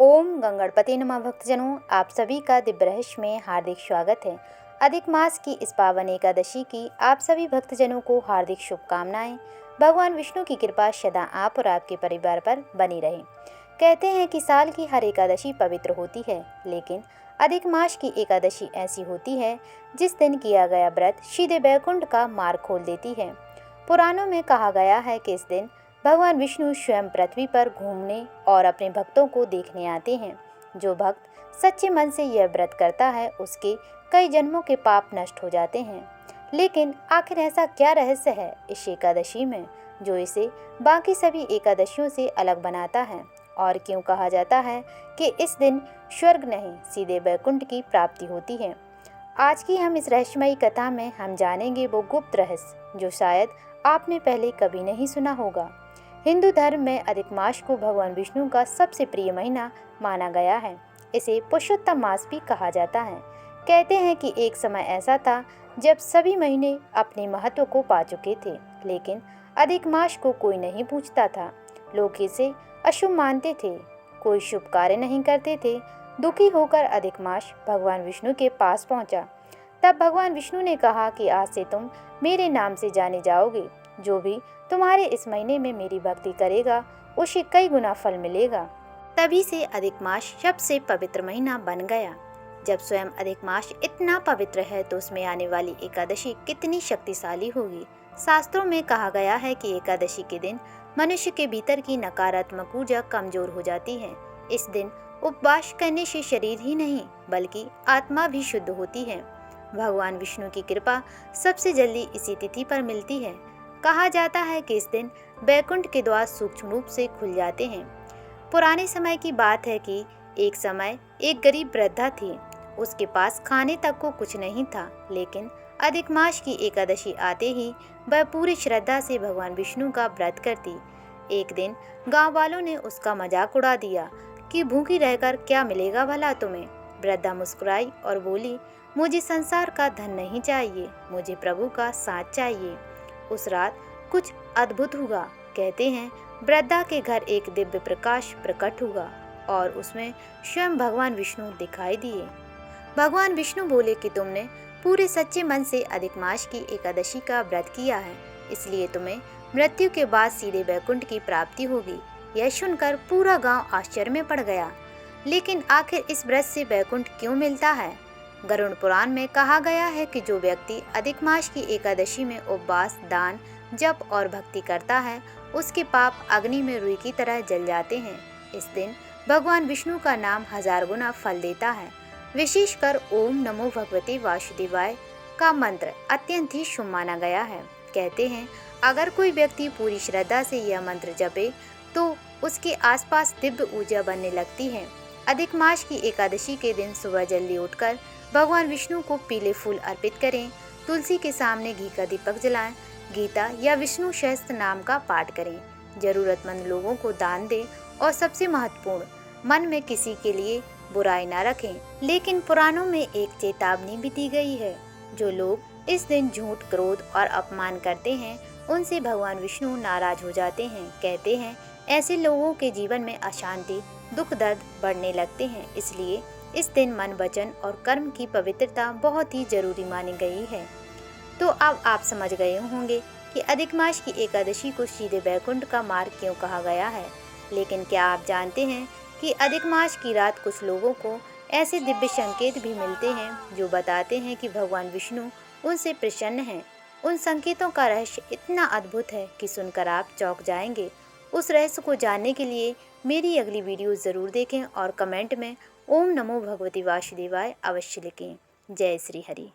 ओम गंगणपति नमः। भक्तजनों, आप सभी का दिव्य रहस्य में हार्दिक स्वागत है। अधिक मास की इस पावन एकादशी की आप सभी भक्तजनों को हार्दिक शुभकामनाएं। भगवान विष्णु की कृपा सदा आप और आपके परिवार पर बनी रहे। कहते हैं कि साल की हर एकादशी पवित्र होती है, लेकिन अधिक मास की एकादशी ऐसी होती है जिस दिन किया गया व्रत सीधे वैकुंठ का मार्ग खोल देती है। पुराणों में कहा गया है कि इस दिन भगवान विष्णु स्वयं पृथ्वी पर घूमने और अपने भक्तों को देखने आते हैं। जो भक्त सच्चे मन से यह व्रत करता है उसके कई जन्मों के पाप नष्ट हो जाते हैं। लेकिन आखिर ऐसा क्या रहस्य है इस एकादशी में जो इसे बाकी सभी एकादशियों से अलग बनाता है, और क्यों कहा जाता है कि इस दिन स्वर्ग नहीं सीधे वैकुंठ की प्राप्ति होती है। आज की हम इस रहस्यमयी कथा में हम जानेंगे वो गुप्त रहस्य जो शायद आपने पहले कभी नहीं सुना होगा। हिंदू धर्म में अधिक मास को भगवान विष्णु का सबसे प्रिय महीना माना गया है। इसे पुरुषोत्तम मास भी कहा जाता है। कहते हैं कि एक समय ऐसा था जब सभी महीने अपने महत्व को पा चुके थे, लेकिन अधिक मास को कोई नहीं पूछता था। लोग इसे अशुभ मानते थे, कोई शुभ कार्य नहीं करते थे। दुखी होकर अधिक मास भगवान विष्णु के पास पहुंचा। तब भगवान विष्णु ने कहा कि आज से तुम मेरे नाम से जाने जाओगे। जो भी तुम्हारे इस महीने में मेरी भक्ति करेगा उसे कई गुना फल मिलेगा। तभी से अधिक मास सबसे पवित्र महीना बन गया। जब स्वयं अधिक मास इतना पवित्र है तो उसमें आने वाली एकादशी कितनी शक्तिशाली होगी। शास्त्रों में कहा गया है कि एकादशी के दिन मनुष्य के भीतर की नकारात्मक ऊर्जा कमजोर हो जाती है। इस दिन उपवास करने से शरीर ही नहीं बल्कि आत्मा भी शुद्ध होती है। भगवान विष्णु की कृपा सबसे जल्दी इसी तिथि पर मिलती है। कहा जाता है कि इस दिन वैकुंठ के द्वार सूक्ष्म रूप से खुल जाते हैं। पुराने समय की बात है कि एक समय एक गरीब वृद्धा थी। उसके पास खाने तक को कुछ नहीं था, लेकिन अधिक मास की एकादशी आते ही वह पूरी श्रद्धा से भगवान विष्णु का व्रत करती। एक दिन गांव वालों ने उसका मजाक उड़ा दिया कि भूखी रहकर क्या मिलेगा भला तुम्हें। वृद्धा मुस्कुराई और बोली, मुझे संसार का धन नहीं चाहिए, मुझे प्रभु का साथ चाहिए। उस रात कुछ अद्भुत हुआ। कहते हैं वृद्धा के घर एक दिव्य प्रकाश प्रकट हुआ और उसमें स्वयं भगवान विष्णु दिखाई दिए। भगवान विष्णु बोले कि तुमने पूरे सच्चे मन से अधिक मास की एकादशी का व्रत किया है, इसलिए तुम्हें मृत्यु के बाद सीधे वैकुंठ की प्राप्ति होगी। यह सुनकर पूरा गांव आश्चर्य में पड़ गया। लेकिन आखिर इस व्रत से वैकुंठ क्यों मिलता है? गरुड़ पुराण में कहा गया है कि जो व्यक्ति अधिक मास की एकादशी में उपवास, दान, जप और भक्ति करता है उसके पाप अग्नि में रुई की तरह जल जाते हैं। इस दिन भगवान विष्णु का नाम 1000 गुना फल देता है। विशेषकर ओम नमो भगवते वासुदेवाय का मंत्र अत्यंत ही शुभ माना गया है। कहते हैं अगर कोई व्यक्ति पूरी श्रद्धा से यह मंत्र जपे तो उसके आसपास दिव्य ऊर्जा बनने लगती है। अधिक मास की एकादशी के दिन सुबह जल्दी उठकर भगवान विष्णु को पीले फूल अर्पित करें, तुलसी के सामने घी का दीपक जलाएं, गीता या विष्णु सहस्त्र नाम का पाठ करें, जरूरतमंद लोगों को दान दें और सबसे महत्वपूर्ण, मन में किसी के लिए बुराई ना रखें। लेकिन पुराणों में एक चेतावनी भी दी गई है, जो लोग इस दिन झूठ, क्रोध और अपमान करते हैं उनसे भगवान विष्णु नाराज हो जाते हैं। कहते हैं ऐसे लोगों के जीवन में अशांति, दुख, दर्द बढ़ने लगते हैं। इसलिए इस दिन मन, वचन और कर्म की पवित्रता बहुत ही जरूरी मानी गई है। तो अब आप समझ गए होंगे कि अधिक मास की एकादशी को सीधे वैकुंठ का मार्ग क्यों कहा गया है। लेकिन क्या आप जानते हैं कि अधिक मास की रात कुछ लोगों को ऐसे दिव्य संकेत भी मिलते हैं जो बताते हैं कि भगवान विष्णु उनसे प्रसन्न हैं। उन संकेतों का रहस्य इतना अद्भुत है कि सुनकर आप चौंक जाएंगे। उस रहस्य को जानने के लिए मेरी अगली वीडियो ज़रूर देखें और कमेंट में ओम नमो भगवते वासुदेवाय अवश्य लिखें। जय श्री हरि।